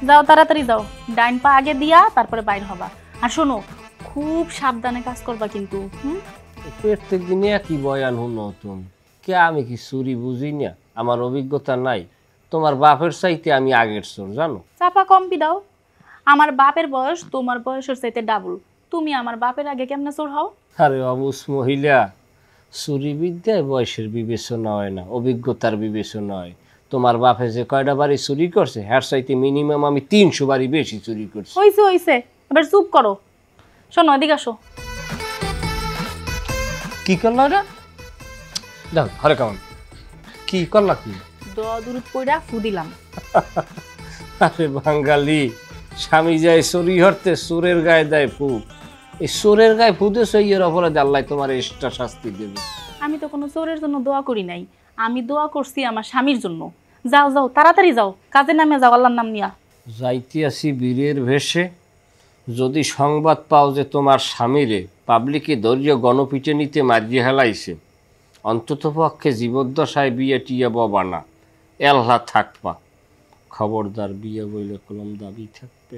যাও তাড়াতাড়ি যাও, ডাইন পা আগে দিয়া তারপরে বাইর হবা। আর শোনো, খুব সাবধানে কাজ করবা কিন্তু। প্রত্যেক দিনে একই বয়ান হুনো তুমি। কে আমি কি চুরি বুঝি না? আমার অভিজ্ঞতা নাই? তোমার বাপের চাইতে আমি আগের চোর, জানো? চাপা কমপি দাও। আমার বাপের বয়স তোমার বয়সের চাইতে ডাবল। তুমি আমার বাপের আগে কেমনে চোর হও? আরে অবুজ মহিলা, চুরি বিদ্যায় বয়সের বিবেচনা হয় না, অভিজ্ঞতার বিবেচনা হয়। তোমার বাপে যে কয়টা বাড়ি চুরি করছে, হ্যার চাইতে মিনিমাম আমি 300 বাড়ি বেশি চুরি করছি। হইছে হইছে, এবার চুপ করো। শোনো, এদিকে আসো। কি করলা এটা? যাও ঘরে কেমন কি করলা? কি দোয়া দূরত পইড়া ফু দিলাম। আরে বাঙালি, স্বামী যায় চুরি হরতে, চোরের গায়ে দেয় ফু। এই চোরের গায়ে ফু দিয়েছ, এর অপরাধে আল্লাহ তোমার এক্সট্রা শাস্তি দেবে। আমি তো কোনো চোরের জন্য দোয়া করি নাই, আমি দোয়া করছি আমার স্বামীর জন্য। যাও যাও তাড়াতাড়ি যাও, কাজে নামে যাও আল্লাহর নাম নিয়া। যাইতে আসি বীরের ভেষে, যদি সংবাদ পাও যে তোমার স্বামীরে পাবলিকে দলীয় গণপিটুনিতে মারিয়ে হেলাইছে, অন্ততপক্ষে জীবদ্দশায় বিয়ে টিয়ে ববা না, এলহা থাকবা। খবরদার, বিয়ে বইলে কলম দাবি থাকবে।